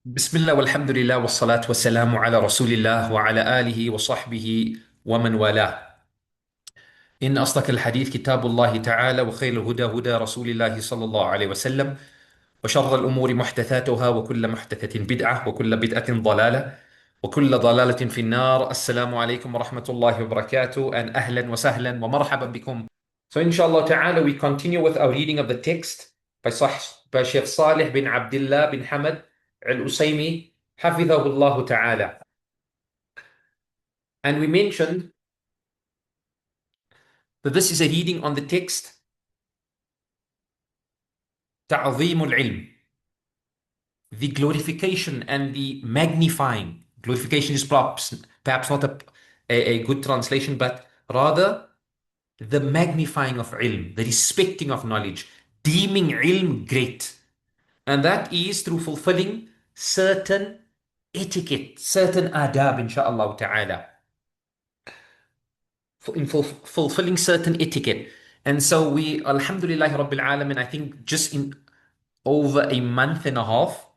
بسم الله والحمد لله والصلاة والسلام على رسول الله وعلى آله وصحبه ومن والاه. إن أصدق الحديث كتاب الله تعالى، وخير الهدى هدى رسول الله صلى الله عليه وسلم، وشر الأمور محدثاتها، وكل محدثة بدعة، وكل بدعة ضلالة، وكل ضلالة في النار. السلام عليكم ورحمة الله وبركاته، and أهلا وسهلا ومرحبا بكم. So inshallah ta'ala, we continue with our reading of the text by Shaykh Sālih bin Abdillāh bin Hamad al-Usaymī, حفظه الله ta'ala. And we mentioned that this is a reading on the text تعظيم العلم, the glorification and the magnifying. Glorification is perhaps not a good translation, but rather the magnifying of ilm, the respecting of knowledge, deeming ilm great. And that is through fulfilling certain etiquette, certain adab, inshaAllah ta'ala, in fulfilling certain etiquette. And so we, Alhamdulillah Rabbil Alamin, I think just in over a month and a half,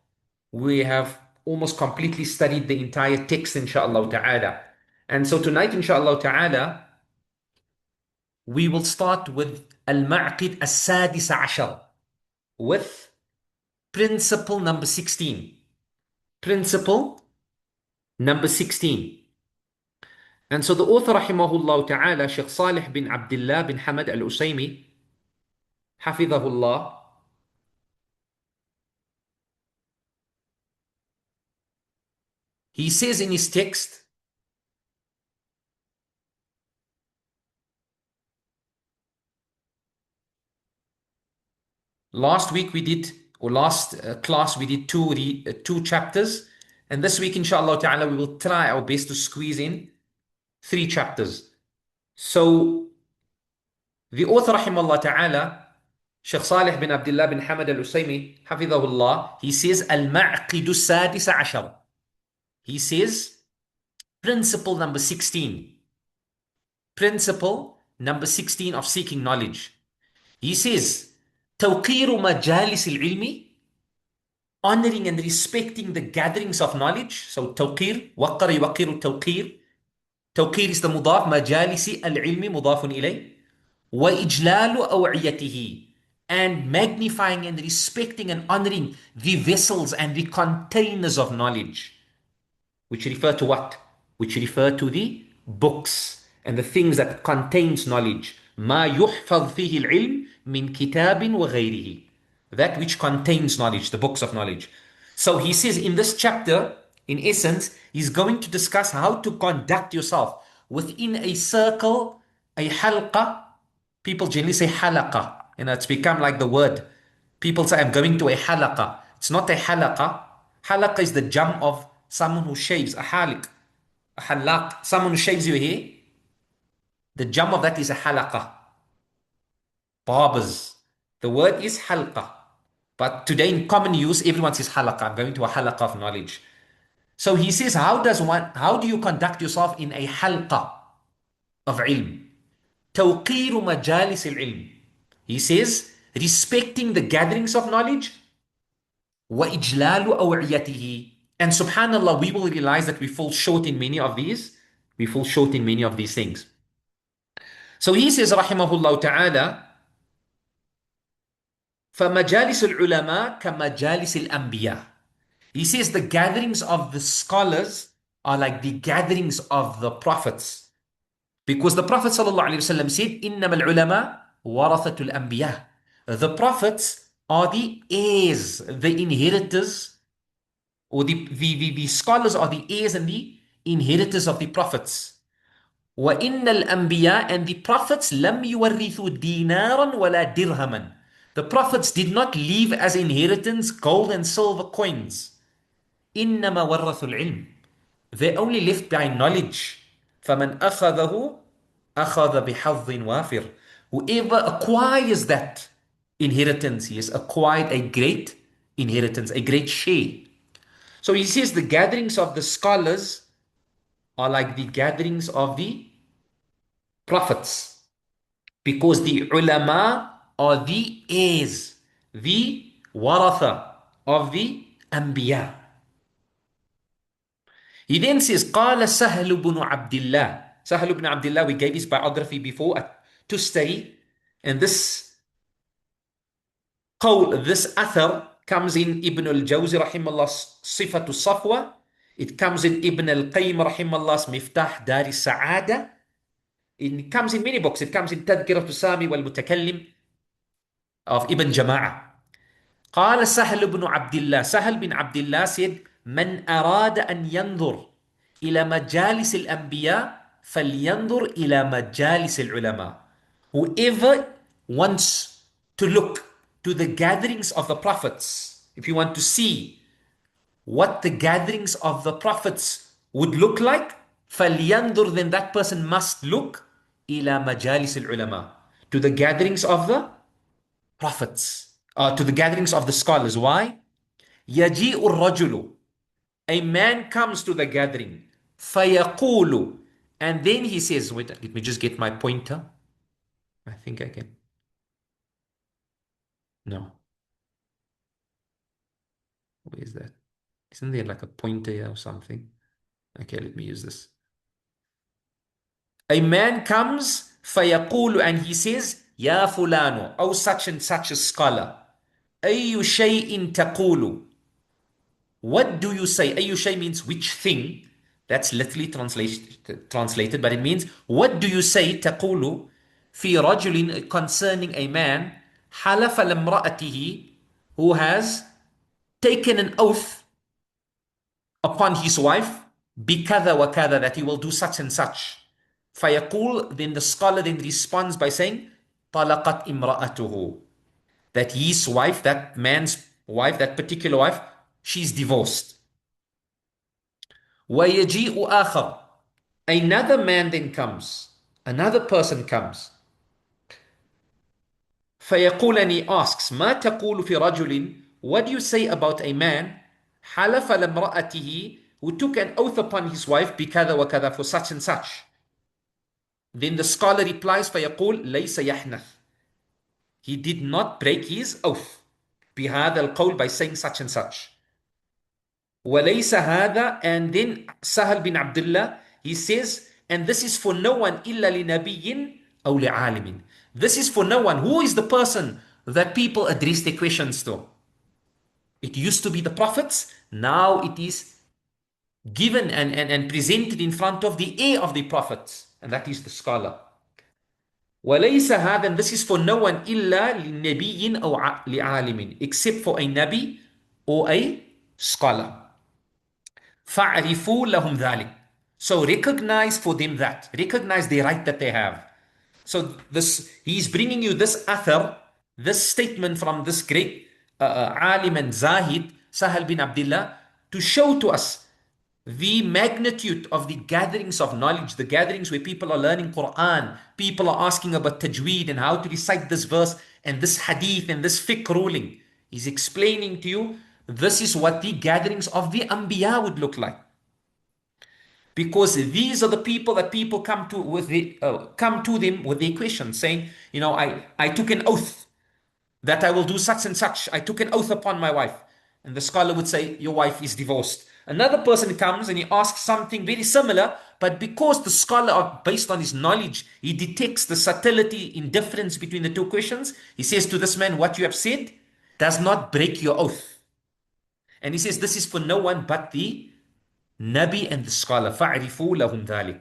we have almost completely studied the entire text, inshaAllah ta'ala. And so tonight, inshaAllah ta'ala, we will start with Al-Ma'qid As-Sadis Ashar, with principle number 16. Principle number 16. And so the author, rahimahullah ta'ala, Shaykh Sālih bin Abdillāh bin Hamad al-Usaymī, hafidhahullah, he says in his text, last week we did, or last class we did two chapters, and this week inshallah ta'ala we will try our best to squeeze in 3 chapters. So the author rahimahullah ta'ala, Shaykh Sālih bin Abdullah bin Hamad al-Usaymī, hafidhahullah, he says al-ma'qidu sadis ashar. He says principle number 16. Principle number 16 of seeking knowledge. He says توقير مجالس العلم, honoring and respecting the gatherings of knowledge. So توقير, وقر يوقر التوقير. توقير is the مضاف, مجالس العلم مضاف إليه. وإجلال أوعيته, and magnifying and respecting and honoring the vessels and the containers of knowledge. Which refer to what? Which refer to the books and the things that contains knowledge. ما يحفظ فيه العلم من كتاب وغيره. That which contains knowledge, the books of knowledge. So he says in this chapter, in essence, he's going to discuss how to conduct yourself within a circle, a halqa. People generally say halaqa. It's become like the word. People say, I'm going to a halaqa. It's not a halaqa. Halaqa is the jam of someone who shaves, a haliq. A halaq, someone who shaves your hair. The jam of that is a halaqa. Barbers. The word is halqa. But today in common use, everyone says halaqa. I'm going to a halaqa of knowledge. So he says, how do you conduct yourself in a halqa of ilm? توقير مجالس العلم. He says, respecting the gatherings of knowledge. وإجلال أوعيته. And subhanallah, we will realize that we fall short in many of these. We fall short in many of these things. So he says, rahimahullah ta'ala, فَمَجَالِسُ الْعُلَمَاء كَمَجَالِسِ الْأَنْبِيَاء. He says the gatherings of the scholars are like the gatherings of the prophets. Because the Prophet ﷺ said, إِنَّمَا الْعُلَمَاء وَرَثَةُ الْأَنْبِيَاء. The prophets are the heirs, the inheritors, or the scholars are the heirs and the inheritors of the prophets. وَإِنَّ الْأَنْبِيَاء, and the prophets لَمْ يُوَرِّثُوا دِينَارًا وَلَا دِرْهَمًا. The prophets did not leave as inheritance gold and silver coins. إِنَّمَا وَرَّثُوا الْعِلْمِ. They only left behind knowledge. فَمَنْ أَخَذَهُ أَخَذَ بِحَظٍ وَافِرٍ. Whoever acquires that inheritance, he has acquired a great inheritance, a great share. So he says the gatherings of the scholars are like the gatherings of the prophets, because the ulama are the heirs, the waratha of the anbiya. He then says, قال سهل بن عبد الله. Sahal ibn Abdillah, we gave his biography before at Tustari. And this athar comes in Ibn al-Jawzi rahimahullah Sifatu Safwa. It comes in Ibn al-Qayyim rahimahullah's Miftah Dari Sa'ada. It comes in many books. It comes in Tadhkiratu Sami wal Mutakallim of Ibn Jama'ah. قال سهل بن عبد الله. Sahal bin Abdillah said, من أراد أن ينظر إلى مجالس الأنبياء فلينظر إلى مجالس العلماء. Whoever wants to look to the gatherings of the prophets, if you want to see what the gatherings of the prophets would look like, فلينظر, then that person must look إلى مجالس العلماء, to the gatherings of the prophets, to the gatherings of the scholars. Why? يجيء الرجل, a man comes to the gathering, فيقول, and then he says, wait, let me just get my pointer. I think I can. No. Where is that? Isn't there like a pointer here or something? Okay, let me use this. A man comes, فيقول, and he says, يا فلان, oh such and such a scholar, أي شيء تقول, what do you say? أي شيء means which thing. That's literally translated, but it means, what do you say, تقول, في رجل, concerning a man, حلف لامرأته, who has taken an oath upon his wife, بكذا وكذا, that he will do such and such. فيقول, then the scholar then responds by saying, طلقت امرأته, that his wife, that man's wife, that particular wife, she's divorced. ويجيء آخر, another man then comes, another person comes. فيقول, and he asks, ما تقول في رجل, what do you say about a man, حلف لامرأته, who took an oath upon his wife, بكذا وكذا, for such and such. Then the scholar replies, فيقول ليس يحنث, he did not break his oath, بهذا القول, by saying such and such. وليس هذا, and then Sahal bin Abdullah, he says, and this is for no one إلا لنبي أو لعالم. This is for no one. Who is the person that people address their questions to? It used to be the prophets. Now it is given and presented in front of the ear of the prophets, and that is the scholar. وليس هذا, and this is for no one إلا لنبي أو لعالم, except for a nabi or a scholar. فَعْرِفُوا لَهُمْ ذَلِكَ. So recognize for them that. Recognize the right that they have. So he's bringing you this athar, this statement from this great alim and zahid, Sahal bin Abdillah, to show to us the magnitude of the gatherings of knowledge, the gatherings where people are learning Quran, people are asking about tajweed and how to recite this verse and this hadith and this fiqh ruling. He's explaining to you, this is what the gatherings of the Anbiya would look like. Because these are the people that people come to them with their questions, saying, I took an oath that I will do such and such. I took an oath upon my wife. And the scholar would say, your wife is divorced. Another person comes and he asks something very similar, but because the scholar, based on his knowledge, he detects the subtlety in difference between the two questions, he says to this man, what you have said does not break your oath. And he says, this is for no one but the Nabi and the scholar. فَعْرِفُوا لَهُمْ ذَلِكَ.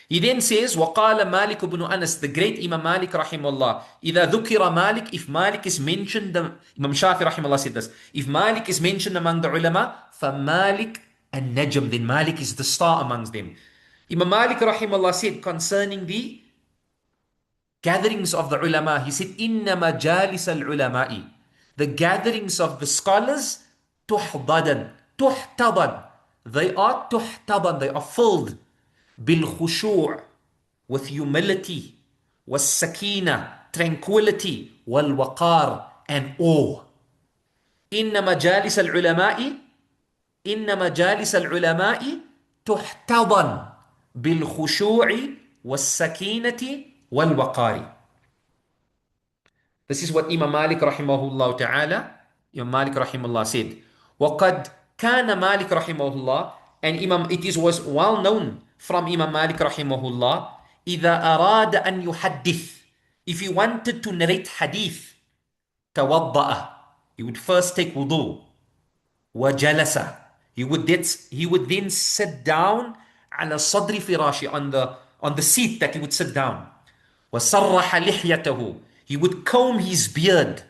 He then says, وَقَالَ مَالِكُ بْنُ أَنَسْ, the great Imam Malik rahimahullah, إِذَا ذُكِرَ Malik, if Malik is mentioned, Imam Shafi rahimahullah said this, if Malik is mentioned among the ulama, فَمَالِكْ النَّجْم, then Malik is the star amongst them. Imam Malik rahimahullah said concerning the gatherings of the ulama, he said, إِنَّمَا جَالِسَ الْعُلَمَاءِ, the gatherings of the scholars, تُحْضَدًا, تُحْتَضًا, they are تُحْتَضًا, they are filled, بالخشوع, with humility, والسكينة, tranquility, والوقار, and awe. إنما جالس العلماء إنما جالس العلماء تحتضن بالخشوع والسكينة والوقار. This is what Imam Malik rahimahullah ta'ala, Imam Malik rahimahullah said. وقد كان مالك رحمه الله And was well known from Imam Malik rahimahullah, إذا أراد أن يحدث, if he wanted to narrate hadith, توضأ, he would first take wudu, وجلس, he would then sit down على صدر فراشه, on the seat that he would sit down. وسرح لحيته, he would comb his beard.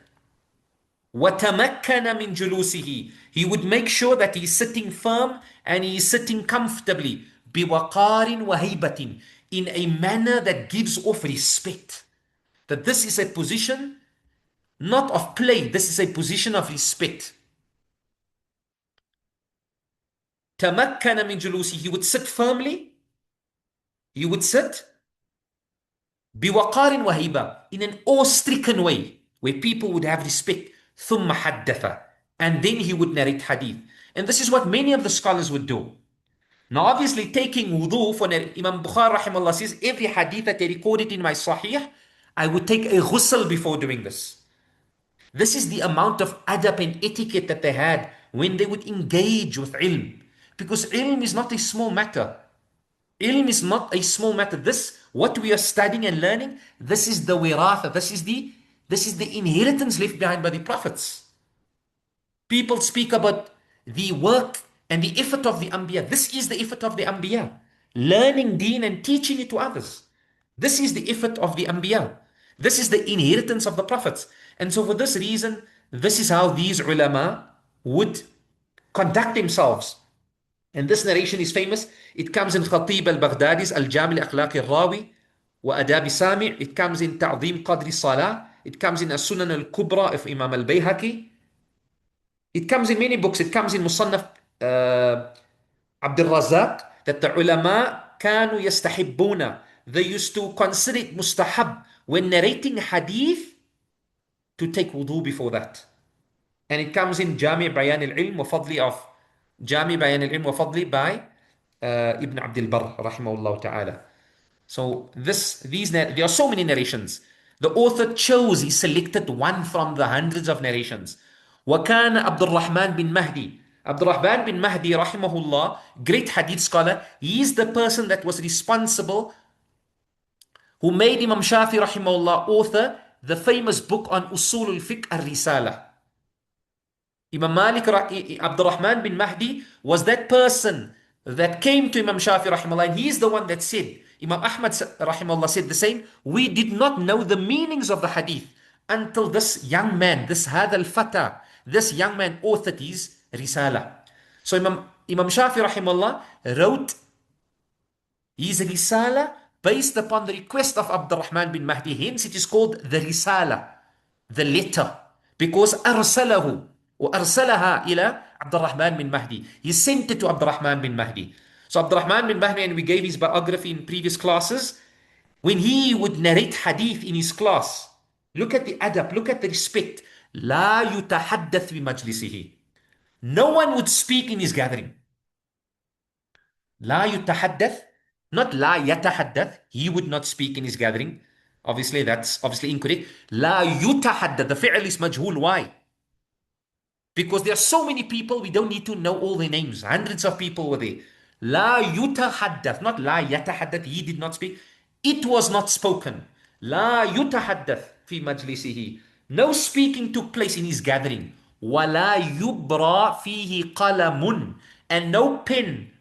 وَتَمَكَّنَ مِنْ جُلُوسِهِ, he would make sure that he's sitting firm and he's sitting comfortably. بِوَقَارٍ وَهَيْبَةٍ, in a manner that gives off respect. That this is a position not of play, this is a position of respect. تَمَكَّنَ مِنْ جُلُوسِهِ, he would sit firmly, he would sit بِوَقَارٍ وَهَيْبَةٍ, in an awe-stricken way, where people would have respect. ثُمَّ حَدَّثَ, and then he would narrate hadith. And this is what many of the scholars would do. Now obviously taking wudu, for Imam Bukhari rahimahullah says, every hadith that I recorded in my sahih, I would take a ghusl before doing this. This is the amount of adab and etiquette that they had when they would engage with ilm. Because ilm is not a small matter. Ilm is not a small matter. This, what we are studying and learning, this is the wiratha, this is the inheritance left behind by the prophets. People speak about the work and the effort of the Anbiya. This is the effort of the Anbiya. Learning deen and teaching it to others. This is the effort of the Anbiya. This is the inheritance of the prophets. And so for this reason, this is how these ulama would conduct themselves. And this narration is famous. It comes in Khatib al-Baghdadi's Al-Jami al-Akhlaq al-Rawi wa Adab Sami'. It comes in Ta'zim Qadri Salah. It comes in As-Sunan al-Kubra of Imam al-Bayhaqi. It comes in many books. It comes in Musannaf Abdul Razak, that the ulama كانوا يستحبون, they used to consider it mustahab when narrating hadith to take wudu before that. And it comes in Jami' Bayan al-Ilm wa Fadli of Jami' Bayan al-Ilm wa Fadli by Ibn Abdul Barr rahimahullah ta'ala. So there are so many narrations. The author chose, he selected one from the hundreds of narrations. وَكَانَ عَبْدُ الرَّحْمَنِ بِن مَهْدِي, Abdurrahman bin Mahdi rahimahullah, great hadith scholar, he is the person that was responsible, who made Imam Shafi rahimahullah author the famous book on Usul al-Fiqh al-Risala. Imam Malik, Abdurrahman bin Mahdi was that person that came to Imam Shafi rahimahullah, and he is the one that said, Imam Ahmad rahimahullah said the same, we did not know the meanings of the hadith until this young man, this hadha al-fata, this young man authored his Risala. So Imam Shafi rahimahullah wrote his Risala based upon the request of Abdurrahman bin Mahdi. Hence it is called the Risala, the letter, because أرسله وأرسلها إلى Abdurrahman bin Mahdi. He sent it to Abdurrahman bin Mahdi. So Abdurrahman bin Mahdi, and we gave his biography in previous classes, when he would narrate hadith in his class, look at the adab, look at the respect. لا يتحدث بمجلسه. No one would speak in his gathering. لا يتحدث, not لا يتحدث, he would not speak in his gathering. Obviously, that's obviously incorrect. لا يتحدث, the fi'l is majhul. Why? Because there are so many people, we don't need to know all their names. Hundreds of people were there. لا يتحدث, not لا يتحدث, he did not speak. It was not spoken. لا يتحدث في مجلسه. No speaking took place in his gathering. وَلَا يُبْرَى فِيهِ قَلَمٌ, and no pen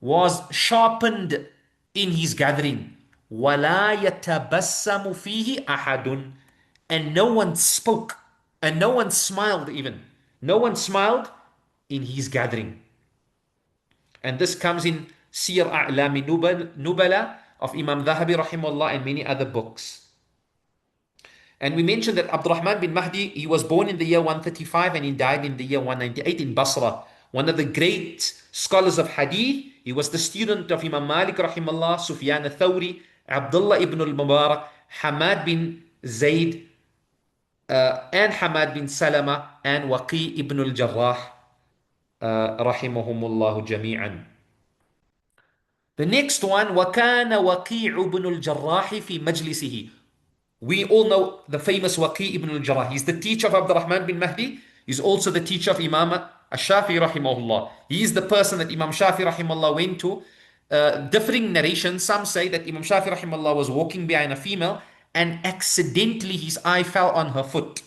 was sharpened in his gathering. وَلَا يَتَبَسَّمُ فِيهِ أَحَدٌ, and no one spoke, and no one smiled even. No one smiled in his gathering. And this comes in Siyar A'lami Nubala of Imam Dhahabi rahimahullah and many other books. And we mentioned that Abdurrahman bin Mahdi, he was born in the year 135 and he died in the year 198 in Basra. One of the great scholars of hadith. He was the student of Imam Malik rahimahullah, Sufyan al-Thawri, Abdullah ibn al-Mubarak, Hamad bin Zayd, and Hamad bin Salama, and Waqi ibn al-Jarrah, rahimahumullahu jami'an. The next one, وَكَانَ وَقِيعُ ibn al-Jarrah fi majlisihi. We all know the famous Waqi ibn al-Jarrah. He's the teacher of Abdurrahman bin Mahdi. He's also the teacher of Imam Ash-Shafi rahimahullah. He is the person that Imam Shafi rahimahullah went to. Differing narrations. Some say that Imam Shafi rahimahullah was walking behind a female and accidentally his eye fell on her foot.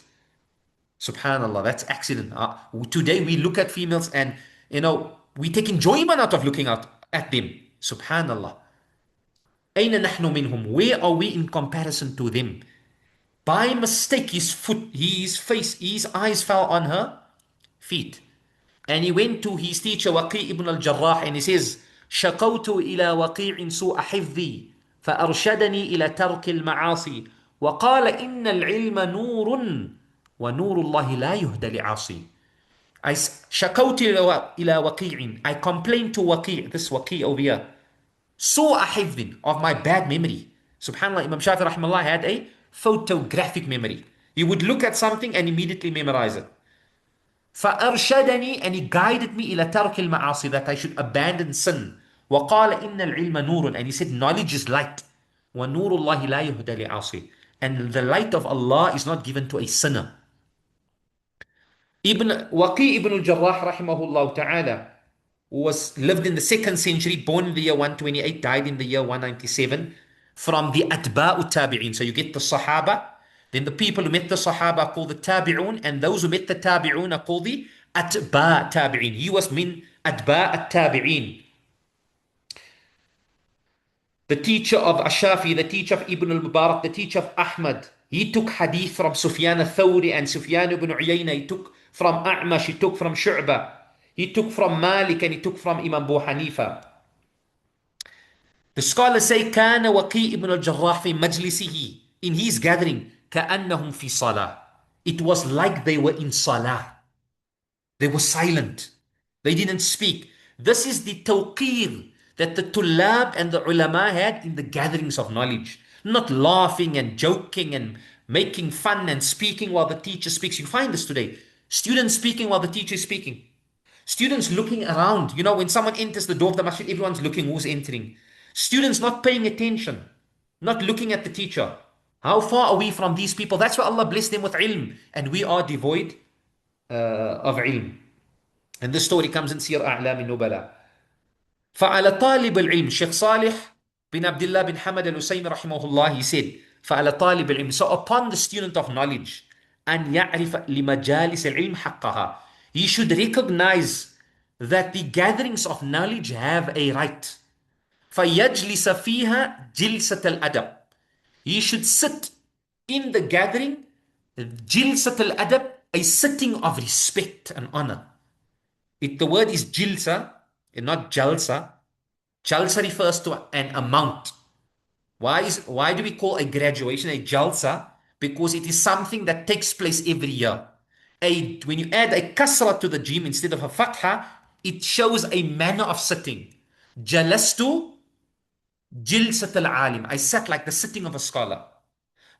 Subhanallah, that's accident. Today we look at females and we take enjoyment out of looking out at them. Subhanallah. أين نحن منهم? Where are we in comparison to them? By mistake, his eyes fell on her feet. And he went to his teacher Waqi ibn al-Jarrah and he says, شكوت إلى وقيع سوء حفظي فأرشدني إلى ترك المعاصي وقال إن العلم نور ونور الله لا يهدى لعاصي. شكوت إلى وقيع. I complained to Waqi, this Waqi over here, سوء حفظ, of my bad memory. Subhanallah, Imam Shafi rahimahullah had a photographic memory. He would look at something and immediately memorize it. فأرشدني, and he guided me إلى ترك المعاصي, that I should abandon sin. وقال إن العلم نور, and he said knowledge is light. ونور الله لا يهدى لعاصي, and the light of Allah is not given to a sinner. Waqi ibn al-Jarrah rahimahullah ta'ala lived in the 2nd century, born in the year 128, died in the year 197, from the Atba'u Tabi'in. So you get the Sahaba, then the people who met the Sahaba are called the Tabi'un, and those who met the Tabi'un are called the Atba' Tabi'in. He was min Atba' at-Tabi'in. The teacher of Ashafi, the teacher of Ibn al-Mubarak, the teacher of Ahmad. He took hadith from Sufyan al-Thawri and Sufyan ibn Uyayna. He took from A'mash, he took from Shu'bah. He took from Malik and he took from Imam Abu Hanifa. The scholars say, كان وقي ibn al-Jarrah في مجلسه, in his gathering, كأنهم في صلاة. It was like they were in salah. They were silent. They didn't speak. This is the tawqir that the tullab and the ulama had in the gatherings of knowledge. Not laughing and joking and making fun and speaking while the teacher speaks. You find this today. Students speaking while the teacher is speaking. Students looking around. When someone enters the door of the masjid, everyone's looking who's entering. Students not paying attention, not looking at the teacher. How far are we from these people? That's why Allah blessed them with ilm, and we are devoid of ilm. And this story comes in Sir A'lam al-Nubala. فَعَلَى طَالِبِ الْعِلْمِ, Shaykh Sālih bin Abdillāh bin Hamad al-Usaymī rahimahullah, he said, فَعَلَى طَالِبِ الْعِلْمِ, so upon the student of knowledge, أَنْ يَعْرِفَ لِمَجَالِسِ الْعِلْمِ حَقَّهَا, he should recognize that the gatherings of knowledge have a right. فَيَجْلِسَ فِيهَا جِلْسَةَ الْأَدَبِ, he should sit in the gathering, جِلْسَةَ الْأَدَبِ, a sitting of respect and honor. The word is jilsa and not jalsa. Jalsa refers to an amount. Why do we call a graduation a jalsa? Because it is something that takes place every year. When you add a kasra to the jim instead of a fatha, it shows a manner of sitting. Jalastu jilsat al-alim, I sat like the sitting of a scholar.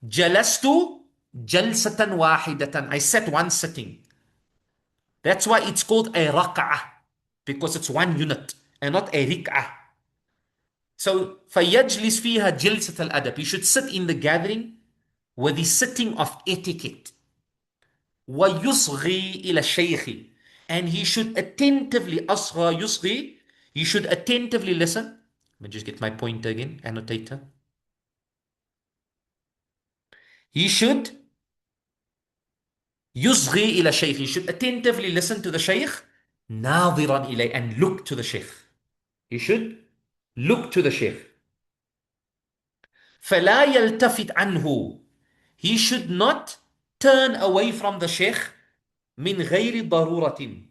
Jalastu jalsatan wahidatan, I sat one sitting. That's why it's called a raq'ah, because it's one unit and not a rik'ah. So فَيَجْلِسْ فِيهَا جِلْسَةَ الْأَدَبِ, you should sit in the gathering with the sitting of etiquette. وَيُصْغِي إِلَى الشَّيْخِ, and he should attentively, أصغى يُصْغِي, he should attentively listen. Let me just get my pointer again, annotator. He should يصغي إلى الشيخ, he should attentively listen to the shaykh, ناظرا إليه, and look to the shaykh. He should look to the shaykh. فلا يلتفت عنه, he should not turn away from the shaykh من غير ضرورة,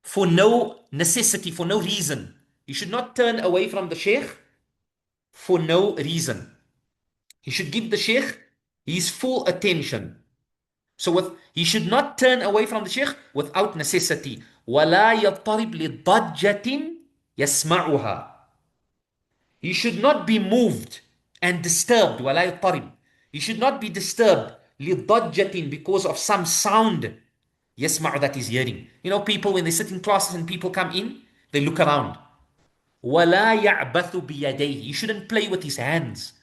for no necessity, for no reason. He should not turn away from the shaykh for no reason. He should give the shaykh his full attention. So he should not turn away from the shaykh without necessity. وَلَا يَضْطَرِبْ لِضَجَّةٍ يَسْمَعُهَا, he should not be moved and disturbed. وَلَا يَضْطَرِبْ, he should not be disturbed لِضَجَّةٍ, because of some sound يَسْمَعُ, that is hearing. People when they sit in classes and people come in, they look around. وَلَا يَعْبَثُ بِيَدَيْهِ, he shouldn't play with his hands,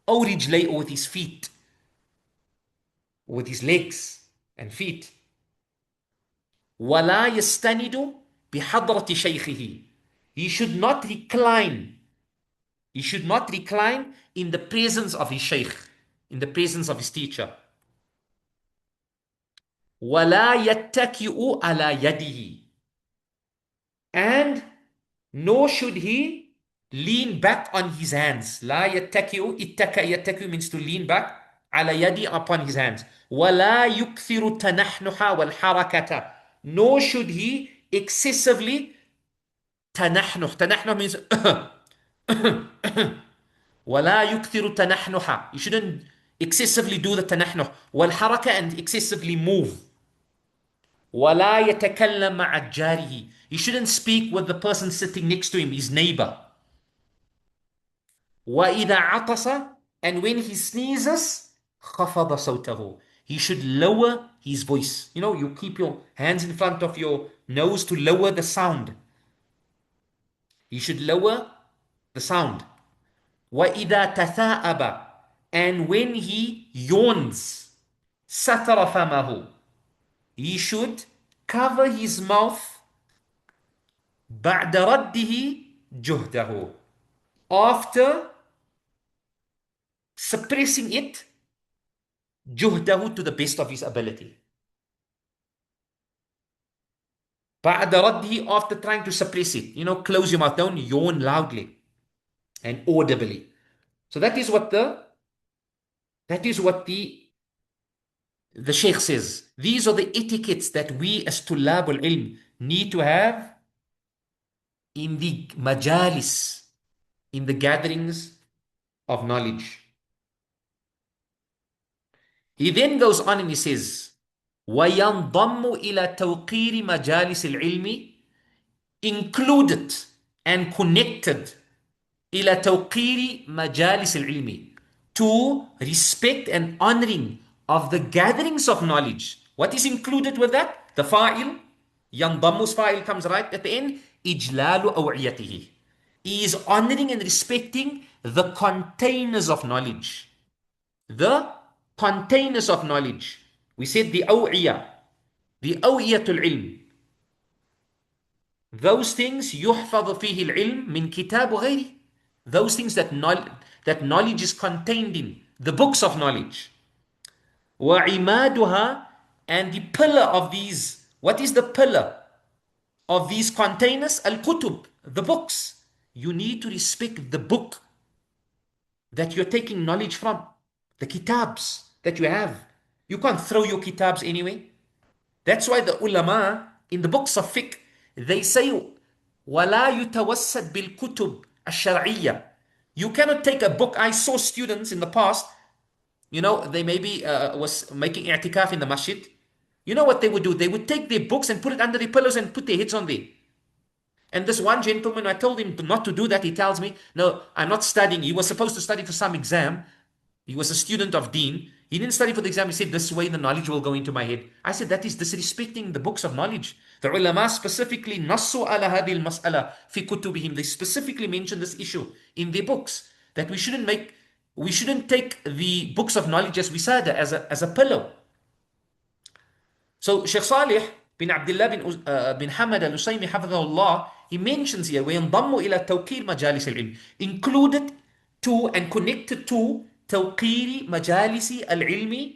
أو رجليه, or with his feet, with his legs and feet. ولا يستند بحضرة شيخه. He should not recline. He should not recline in the presence of his shaykh, in the presence of his teacher. ولا يتكئ على يده. And nor should he lean back on his hands. لا يتكئ. اتكأ يتكئ means to lean back. على يدي upon his hands. ولا يكثر التنحنح والحركة. Nor should he excessively تنحنح. تنحنح means ولا يكثر التنحنح. You shouldn't excessively do the تنحنح. والحركة and excessively move. ولا يتكلم مع جاره. You shouldn't speak with the person sitting next to him, his neighbor. وإذا عطس, and when he sneezes, خفض صوته. He should lower his voice. You know, you keep your hands in front of your nose to lower the sound. He should lower the sound. وإذا تثاءب, and when he yawns, ستر فمه. He should cover his mouth بعد رده جهده, after suppressing it, جهده, to the best of his ability. بعد رده, after trying to suppress it. You know, close your mouth, don't yawn loudly and audibly. So that is what the Shaykh says. These are the etiquettes that we as Tullab al-Ilm need to have in the majalis, in the gatherings of knowledge. He then goes on and he says, وَيَنْضَمُّ إِلَى تَوْقِيرِ مَجَالِسِ الْعِلْمِ, included and connected, إِلَى تَوْقِيرِ مَجَالِسِ الْعِلْمِ, to respect and honoring of the gatherings of knowledge. What is included with that? The fa'il, ينضم's fa'il comes right at the end, إِجْلَالُ أَوْعِيَتِهِ. He is honoring and respecting the containers of knowledge. The containers of knowledge. We said the aw'iyah, the aw'iyatul ilm. Those things يحفظ فيه العلم من كتاب وغيره. Those things that knowledge is contained in, the books of knowledge. وعمادها, and the pillar of these. What is the pillar of these containers? Al-kutub, the books. You need to respect the book that you're taking knowledge from, the kitabs that you have. You can't throw your kitabs anyway. That's why the ulama in the books of fiqh, they say وَلَا يُتَوَسَّدْ بِالْكُتُبْ الشَّرْعِيَّةِ. You cannot take a book. I saw students in the past, you know, they maybe was making i'tikaf in the masjid. You know what they would do? They would take their books and put it under their pillows and put their heads on there. And this one gentleman, I told him not to do that. He tells me, no, I'm not studying. He was supposed to study for some exam. He was a student of deen. He didn't study for the exam. He said, this way the knowledge will go into my head. I said, that is disrespecting the books of knowledge. The ulama specifically, نصوا على هذه المسألة في كتبهم. They specifically mentioned this issue in their books, that we shouldn't take the books of knowledge as wisada, as a pillow. So Shaykh Sālih bin Abdillāh bin Hamad al-Usaymī hafidhahullah, he mentions here, وَيَنْضَمُّ إِلَى تَوْقِيرِ مَجَالِسِ الْعِلْمِ, included to and connected to توقير مجالس العلم,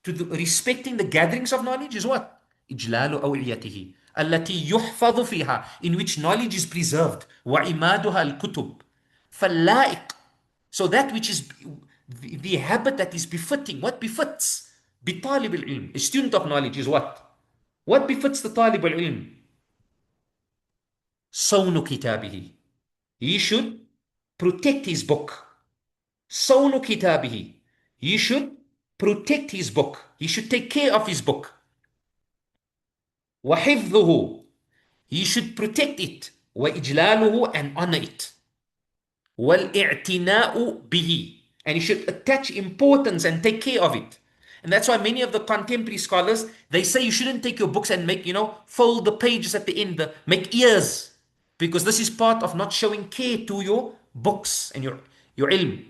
to respecting the gatherings of knowledge is what? إجلال أوعيته التي يحفظ فيها, in which knowledge is preserved. وعمادها الكتب فاللائق, so that which is the habit that is befitting, what befits بطالب العلم, a student of knowledge, is what? What befits the طالب العلم? صون كتابه. He should protect his book. صون كتابه. He should protect his book. He should take care of his book. وحفظه. He should protect it. وإجلاله, and honor it. والاعتناء به. And he should attach importance and take care of it. And that's why many of the contemporary scholars, they say you shouldn't take your books and make, fold the pages at the end, make ears. Because this is part of not showing care to your books and your ilm.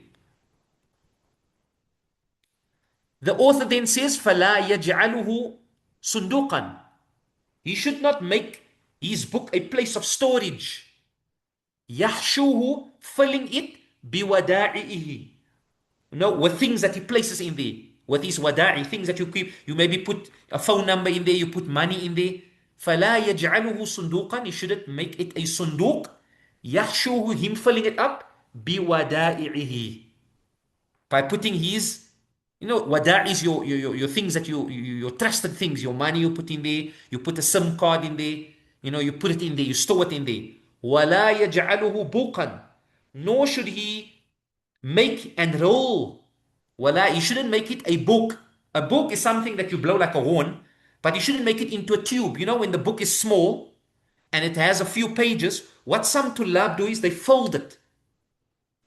The author then says, فَلَا يَجْعَلُهُ صُنْدُوقًا. He should not make his book a place of storage. يحشوه, filling it بودائعه. With things that he places in there. With his wada'i, things that you keep. You maybe put a phone number in there, you put money in there. فلا يجعله صندوقا. You shouldn't make it a sunduq. يحشوه, him filling it up بودائعه. By putting his, wada' is your things that your trusted things, your money you put in there, you put a SIM card in there, you put it in there, you store it in there. وَلَا يَجْعَلُهُ بُوقًا. Nor should he make and roll. He shouldn't make it a book. A book is something that you blow like a horn, but you shouldn't make it into a tube. When the book is small and it has a few pages, what some tullab do is they fold it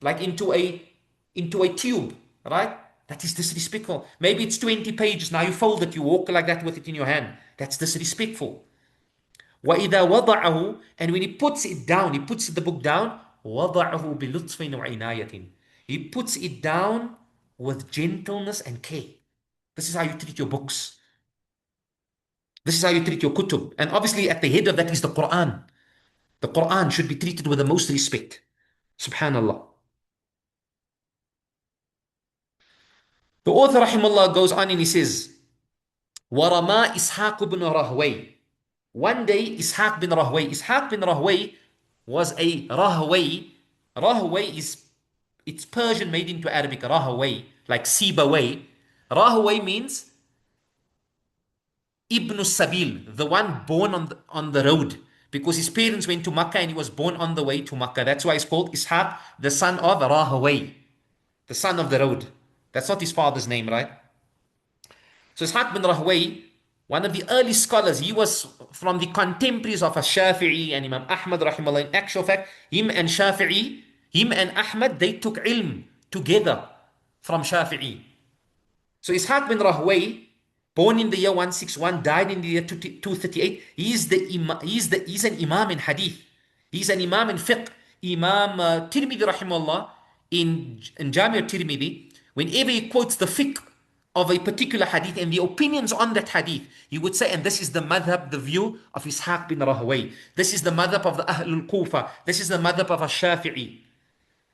like into a tube, right? That is disrespectful. Maybe it's 20 pages. Now you fold it, you walk like that with it in your hand. That's disrespectful. وَإِذَا وَضَعَهُ, and when he puts it down, he puts the book down, وَضَعَهُ بِلُطْفٍ وَعِنَايَةٍ. He puts it down with gentleness and care. This is how you treat your books. This is how you treat your kutub. And obviously at the head of that is the Quran. The Quran should be treated with the most respect. Subhanallah. The author rahimahullah goes on and he says, وَرَمَا إِسْحَاقُ بْنُ رَهْوَيْ. One day Ishaq bin Rahway was a Rahway. Rahway it's Persian made into Arabic. Rahway, like Sibaway. Rahway means Ibn Sabil, the one born on the road. Because his parents went to Makkah and he was born on the way to Makkah. That's why he's called Ishaq, the son of Rahway, the son of the road. That's not his father's name, right? So Ishaq bin Rahway, one of the early scholars, he was from the contemporaries of Shafi'i and Imam Ahmad rahimahullah. In actual fact, him and Ahmad, they took ilm together from Shafi'i. So Ishaq bin Rahway, born in the year 161, died in the year 238. He's an imam in hadith. He's an imam in fiqh. Imam Tirmidhi rahimahullah, in Jami' al-Tirmidhi, whenever he quotes the fiqh of a particular hadith and the opinions on that hadith, he would say, and this is the madhab, the view of Ishaq bin Rahway. This is the madhab of the Ahlul Kufa. This is the madhab of Shafi'i.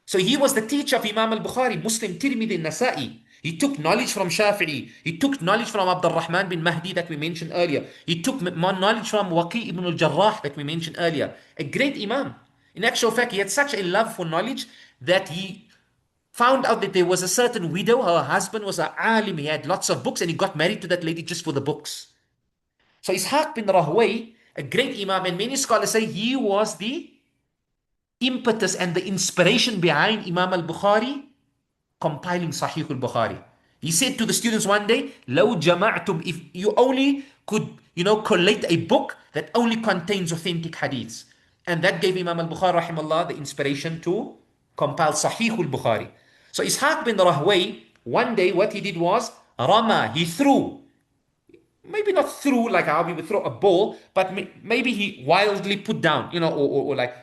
So he was the teacher of Imam al-Bukhari, Muslim, Tirmidhi, Nasa'i. He took knowledge from Shafi'i. He took knowledge from Abdurrahman bin Mahdi that we mentioned earlier. He took knowledge from Waqi ibn al-Jarrah that we mentioned earlier. A great imam. In actual fact, he had such a love for knowledge that he found out that there was a certain widow, her husband was an alim, he had lots of books, and he got married to that lady just for the books. So Ishaq bin Rahway, a great imam, and many scholars say he was the impetus and the inspiration behind Imam al-Bukhari compiling Sahih al-Bukhari. He said to the students one day, لَوْ جَمَعْتُمْ, if you only could, collate a book that only contains authentic hadiths. And that gave Imam al-Bukhari rahimahullah the inspiration to compile Sahih al-Bukhari. So Ishaq bin Rahway, one day what he did was, Rama, he threw, maybe not threw like how we would throw a ball, but maybe he wildly put down, or like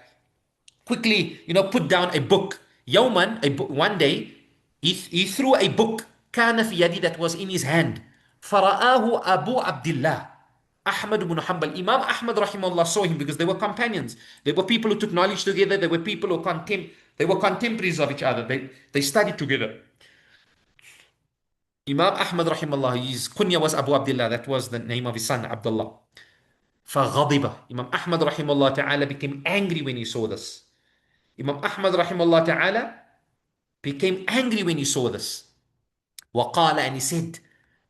quickly, put down a book. Yawman, one day, he threw a book, kana fi yadi, that was in his hand. Fara'ahu Abu Abdillāh, Ahmad ibn Hanbal. Imam Ahmad rahimahullah saw him because they were companions. They were people who took knowledge together. They were people who they were contemporaries of each other. They studied together. Imam Ahmad rahimahullah, his kunya was Abu Abdillah. That was the name of his son, Abdullah. فَغَضِبَ. Imam Ahmad rahimahullah ta'ala became angry when he saw this. Imam Ahmad rahimahullah ta'ala became angry when he saw this. وَقَالَ, and he said,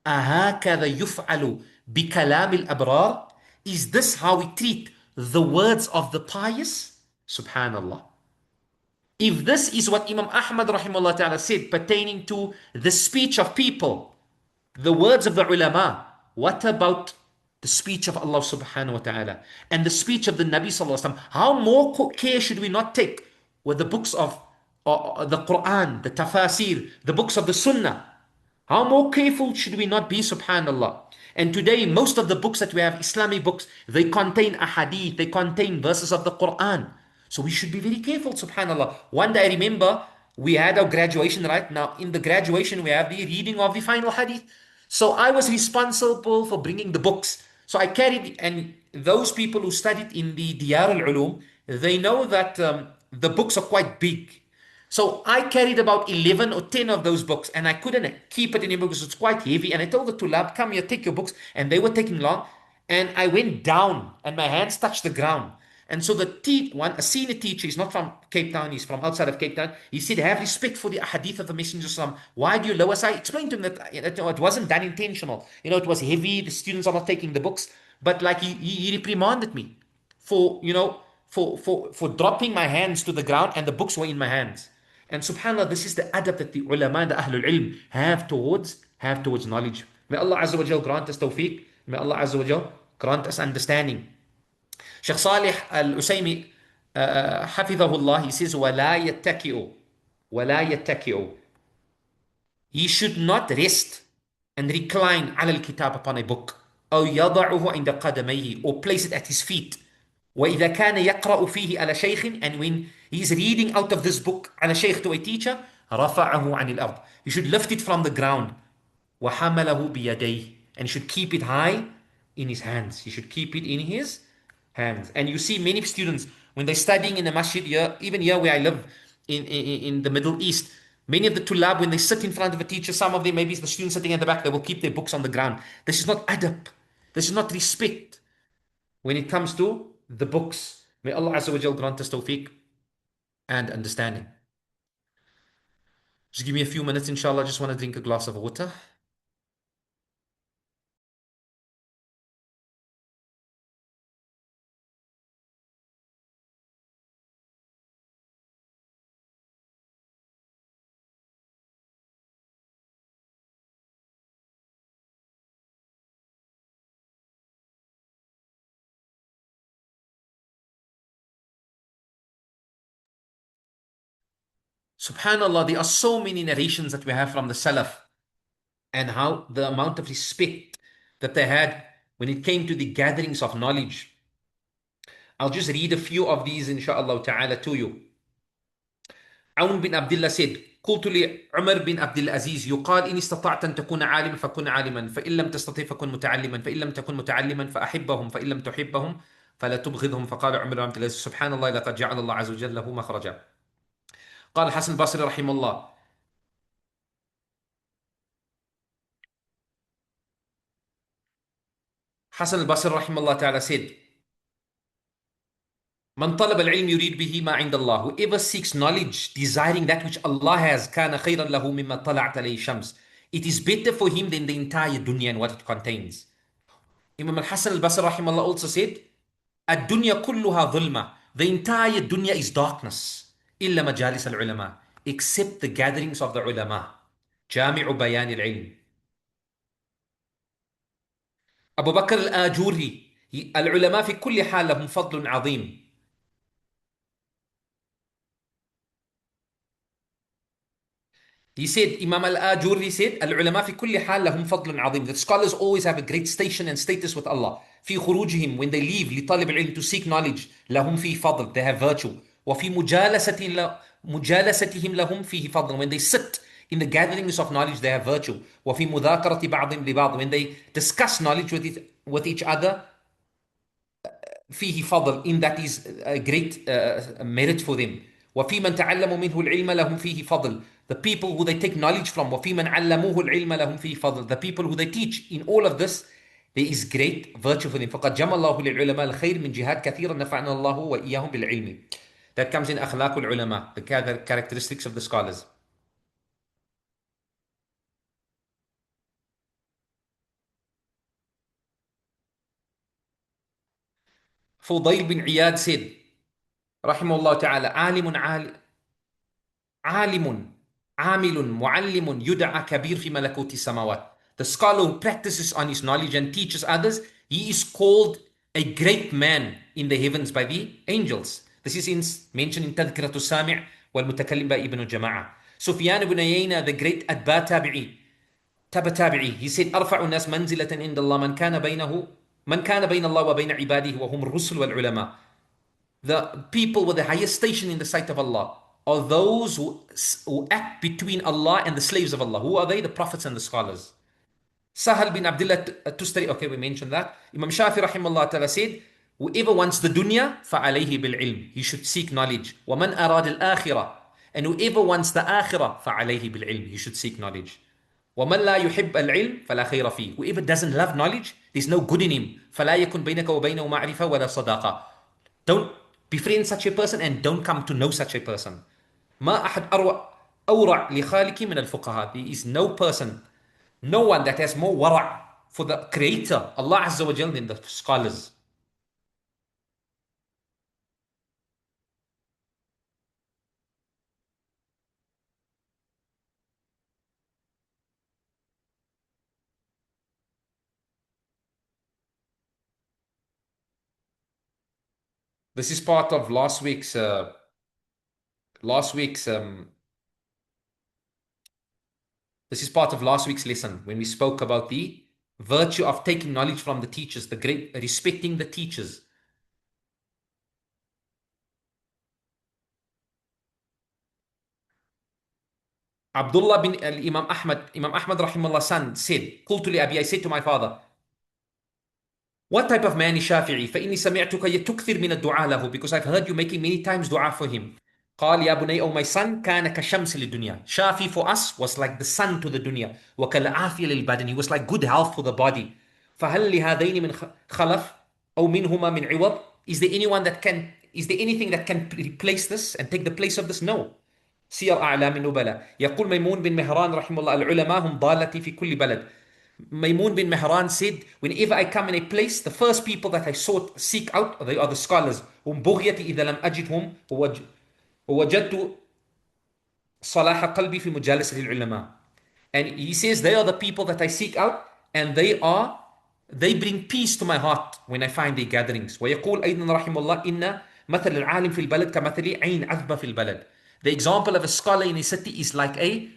أَهَكَذَا يُفْعَلُ بِكَلَامِ الْأَبْرَارِ. Is this how we treat the words of the pious? Subhanallah. If this is what Imam Ahmad rahimahullah ta'ala said pertaining to the speech of people, the words of the ulama, what about the speech of Allah subhanahu wa ta'ala and the speech of the Nabi sallallahu alaihi wasallam? How more care should we not take with the books of the Quran, the tafasir, the books of the Sunnah? How more careful should we not be, subhanallah? And today, most of the books that we have, Islamic books, they contain ahadith, they contain verses of the Quran. So we should be very careful, subhanallah. One day I remember we had our graduation right now. In the graduation, we have the reading of the final hadith. So I was responsible for bringing the books. So I carried, and those people who studied in the Diyar al-Ulum, they know that the books are quite big. So I carried about 11 or 10 of those books, and I couldn't keep it anymore because it's quite heavy. And I told the Tulab, come here, take your books. And they were taking long. And I went down, and my hands touched the ground. And so a senior teacher, he's not from Cape Town, he's from outside of Cape Town. He said, have respect for the hadith of the Messenger. Why do you lower? So I explained to him that it wasn't done intentional. It was heavy. The students are not taking the books. But like he reprimanded me for, for dropping my hands to the ground, and the books were in my hands. And subhanAllah, this is the adab that the ulama, the Ahlul Ilm have towards knowledge. May Allah Azza wa Jal grant us tawfiq. May Allah Azza wa Jal grant us understanding. Shaykh Sālih al-Usaymī, حفظه he says, وَلَا يَتَّكِئُ وَلَا يَتَّكِئُ He should not rest and recline على الكتاب upon a book, أو يضعه عند قدميه, or place it at his feet. وإذا كان يقرأ فيه على شيخ, and when he is reading out of this book على شيخ, to a teacher, رفعه عن الأرض, he should lift it from the ground. وحمله بيديه, and he should keep it high in his hands. He should keep it in his hands. And you see many students, when they're studying in the masjid here, even here where I live in the Middle East, many of the tulab, when they sit in front of a teacher, some of them, maybe it's the students sitting at the back, they will keep their books on the ground. This is not adab. This is not respect when it comes to the books. May Allah Azza wa Jal grant us tawfiq and understanding. Just give me a few minutes, inshallah. I just want to drink a glass of water. Subhanallah, there are so many narrations that we have from the Salaf, and how the amount of respect that they had when it came to the gatherings of knowledge. I'll just read a few of these, inshallah ta'ala, to you. Awn bin Abdullah said, قلت لعمر بن عبد العزيز يقال إن استطعت أن تكون عالما فكن عالما فإن لم تستطع فكن متعلما فإن لم تكن متعلما فأحبهم فإن لم تحبهم فلا تبغضهم. فقال عمر بن عبد العزيز سبحان الله لقد جعل الله عز وجل له مخرجا. قال حسن البصري رحمه الله Hassan al-Basri rahimahullah ta'ala said, Man talab al-ilm yurid bihi ma indallah. Whoever seeks knowledge, desiring that which Allah has, kana khayran lahu mimma tala'at alayhi shams. It is better for him than the entire dunya and what it contains. Imam al-Hassan al-Basri rahimahullah also said, Ad-dunya kulluha dhulma. The entire dunya is darkness. Illa majalis al-ulama. Except the gatherings of the ulama. Jami'u bayan al-ilm. Abu Bakr al-Ajuri, العلماء في كل حال لهم فضل عظيم. He said, Imam al-Ajuri said, العلماء في كل حال لهم فضل عظيم. The scholars always have a great station and status with Allah. في خروجهم, when they leave لطالب العلم, to seek knowledge, لهم فيه فضل, they have virtue. وفي مجالستهم لهم فيه فضل, when they sit in the gatherings of knowledge, they have virtue. وفي مذاكرة بعضهم لبعض, when they discuss knowledge with each other, فيه فضل, in that is a great merit for them. وفي من تعلموا منه العلم لهم فيه فضل. The people who they take knowledge from, وفي من علموه العلم لهم فيه فضل. The people who they teach, in all of this, there is great virtue for them. فقد جمع الله للعلماء الخير من جهات كثيرة نفعنا الله وإياهم بالعلم. That comes in أخلاق العلماء, the characteristics of the scholars. Fudayl bin Iyad said, rahimahullah ta'ala, عالم عامل معلم يدعى كبير في ملكوت السماوات. The scholar who practices on his knowledge and teaches others, he is called a great man in the heavens by the angels. This is mentioned in تذكرة السامع والمتكلم by Ibn al-Jama'ah. Sufyan ibn Uyayna, the great Atba Tabi'i, he said, أرفع الناس منزلة عند الله من كان بين الله وبين عباده وهم الرسل والعلماء. The people with the highest station in the sight of Allah are those who act between Allah and the slaves of Allah. Who are they? The prophets and the scholars. Sahal bin Abdullah Tustari, okay, we mentioned that. Imam Shafi rahimahullah ta'ala said, whoever wants the dunya, فَعَلَيْهِ بِالْعِلْمِ. He should seek knowledge. وَمَنْ أَرَادَ الْآخِرَةِ. And whoever wants the akhirah, فَعَلَيْهِ بِالْعِلْمِ. He should seek knowledge. وَمَنْ لَا يُحِبَّ الْعِلْمِ فَلَا خَيْرَ فِيهِ. Whoever doesn't love knowledge, there's no good in him. فَلَا يَكُنْ بَيْنَكَ وَبَيْنَهُ مَعْرِفَةٌ وَلَا صَدَاقَةٌ. Don't befriend such a person and don't come to know such a person. ما أحد أورع لخالق من الفقهاء. There is no person, no one that has more wara' for the creator, Allah Azza wa Jal, than the scholars. This is part of last week's this is part of last week's lesson when we spoke about the virtue of taking knowledge from the teachers, the great respecting the teachers. Abdullah bin Imam Ahmad rahimahullah son said, قلت لأبي, I said to my father, what type of man is Shafi'i? فإني سمعتك تكثر من الدعاء له, because I've heard you making many times dua for him. قال يا بني, oh my son, كان كشمس للدنيا. Shafi for us was like the sun to the dunya. وكالعافية للبدن. He was like good health for the body. فهل لهذين من خلف أو منهما من عوض? Is there anything that can replace this and take the place of this? No. سير أعلام النبلاء. يقول ميمون بن مهران رحمه الله, العلماء هم ضالتي في كل بلد. Maymun bin Mehran said, whenever I come in a place, the first people that I seek out, they are the scholars. هم بغيتي إذا لم أجدهم ووجدت صلاح قلبي في مجالسة العلماء. And he says they are the people that I seek out, and they bring peace to my heart when I find their gatherings. ويقول أيضا رحمه الله إن مثل العالم في البلد كمثل عين عذبة في البلد. The example of a scholar in a city is like a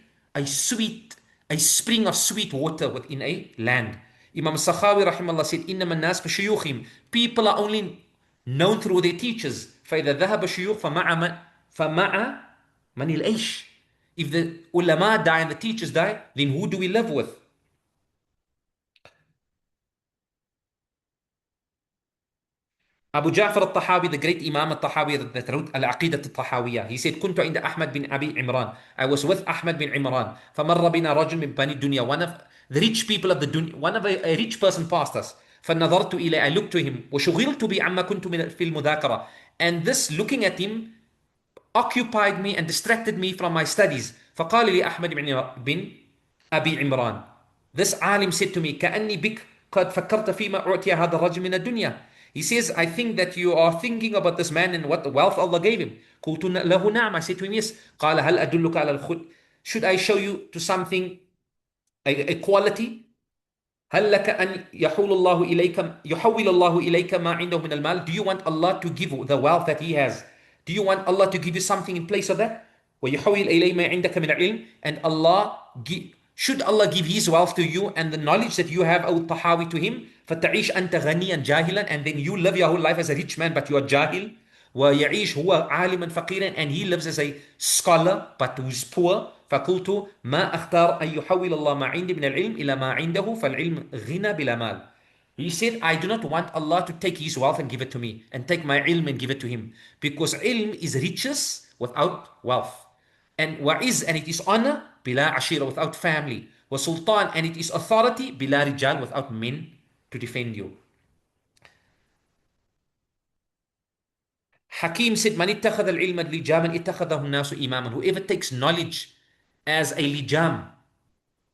spring of sweet water within a land. Imam Sakhawi rahimahullah said, إنما الناس بشيوخهم. People are only known through their teachers. فإذا ذهب الشيوخ فمع من العيش. If the ulama die and the teachers die, then who do we live with? Abu Ja'far al-Tahawi, the great Imam al-Tahawi that wrote Al-Aqidat al-Tahawiyah, he said, كنت عند أحمد بن أبي عمران. I was with Ahmad bin Imran. فمر بنا رجل من بني الدنيا. One of the rich people of the dunya, one of a rich person passed us. فنظرت إليه, I looked to him. وشغلت بي عما كنت في المذاكرة. And this looking at him occupied me and distracted me from my studies. فقال لي أحمد بن أبي عمران. This alim said to me, كأني بك قد فكرت فيما أعطي هذا الرجل من الدنيا. He says, I think that you are thinking about this man and what the wealth Allah gave him. قلت له نعم. I said to him, yes. قال هل أدلك على الخلق. Should I show you to something, a quality? هل لك أن يحول الله إليك ما عنده من المال. Do you want Allah to give you the wealth that He has? Do you want Allah to give you something in place of that? ويحول إليه ما عندك من العلم. And should Allah give His wealth to you and the knowledge that you have, أو الطحاوي, to Him, فتعيش أنت غنيا جاهلا, and then you live your whole life as a rich man but you are jahil. ويعيش هو عالما فقيرا, and he lives as a scholar but who's poor. فقلت ما أختار أن يحول الله ما عندي من العلم إلى ما عنده فالعلم غنى بلا مال. He said, I do not want Allah to take His wealth and give it to me, and take my ilm and give it to Him, because ilm is riches without wealth, and wa'iz, and it is honor, bila ashira, without family, wa sultan, and it is authority, bila rijal, without men to defend you. Hakim said, Man ittakhadha al-ilma lijaman ittakhadahu an-nasu imaman. Whoever takes knowledge as a lijam,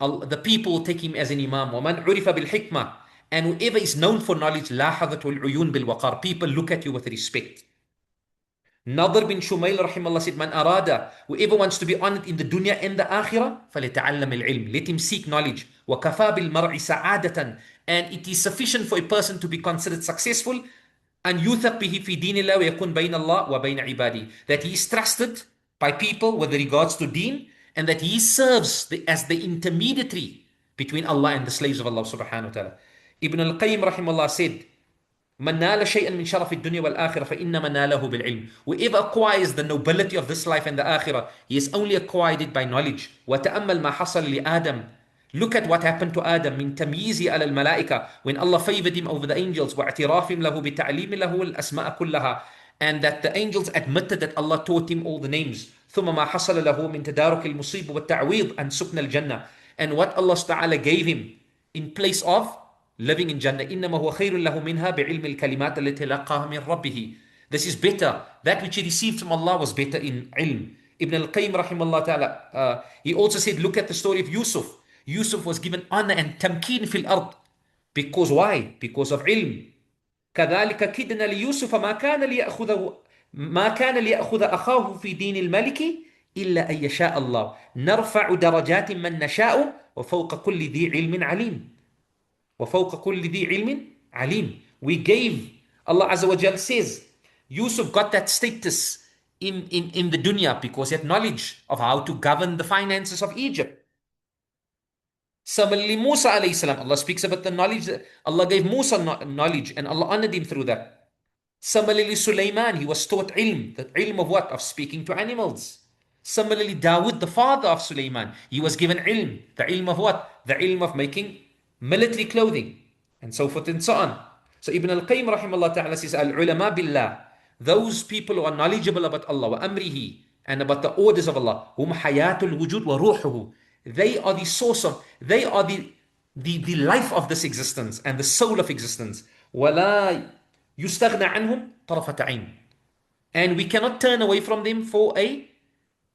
the people will take him as an imam. وَمَنْ عُرِفَ بِالْحِكْمَةِ. And whoever is known for knowledge, لاحظته العيون بالوقار. People look at you with respect. Nadr bin Shumail rahimahullah said, Man arada, whoever wants to be honored in the dunya and the akhirah, فَلِتَعَلَّمِ الْعِلْمِ. Let him seek knowledge. وَكَفَى بِالْمَرْءِ سَعَادَةً. And it is sufficient for a person to be considered successful, أن يوثق به في دين الله ويكون بين الله وبين عباده. That he is trusted by people with regards to deen, and that he serves as the intermediary between Allah and the slaves of Allah subhanahu wa ta'ala. Ibn al-Qayyim rahimahullah said, من نال شيئا من شرف الدنيا والآخرة فإنما ناله بالعلم. Whoever acquires the nobility of this life and the akhirah, he has only acquired it by knowledge. وتأمل ما حصل لآدم Look at what happened to Adam من تمييزه على الملائكة when Allah favored him over the angels واعترافهم له بتعليم له الأسماء كلها, and that the angels admitted that Allah taught him all the names. ثم ما حصل له من تدارك المصيب والتعويض عن سكن الجنة, and what Allah Ta'ala gave him in place of living in Jannah. إنما هو خير له منها بعلم الكلمات التي لقاها من ربه. This is better. That which he received from Allah was better in ilm. Ibn al-Qayyim rahimahullah ta'ala, he also said, look at the story of Yusuf. Yusuf was given honor and tamkeen fil ard. Because why? Because of ilm. كذلك كدنا ليوسف ما كان ليأخذ أخاه في دين الملك إلا أن يشاء الله نرفع درجات من نشاء وفوق كل ذي علم عليم. وفوق كل ذي علم عليم. We gave, Allah Azza wa Jal says, Yusuf got that status in the dunya because he had knowledge of how to govern the finances of Egypt. Similarly, Musa alayhi salam, Allah speaks about the knowledge that Allah gave Musa knowledge and Allah honored him through that. Similarly, Sulaiman, he was taught ilm. The ilm of what? Of speaking to animals. Similarly, Dawood, the father of Sulaiman, he was given ilm. The ilm of what? The ilm of making military clothing, and so forth and so on. So Ibn al-Qayyim rahimahullah ta'ala says, al-ulama billah, those people who are knowledgeable about Allah wa amrihi, and about the orders of Allah, hum hayatul wujud wa ruhuhu, they are the source of, they are the life of this existence and the soul of existence. وَلَا يُسْتَغْنَى عَنْهُمْ طَرَفَةَ عَيْنٍ, and we cannot turn away from them for a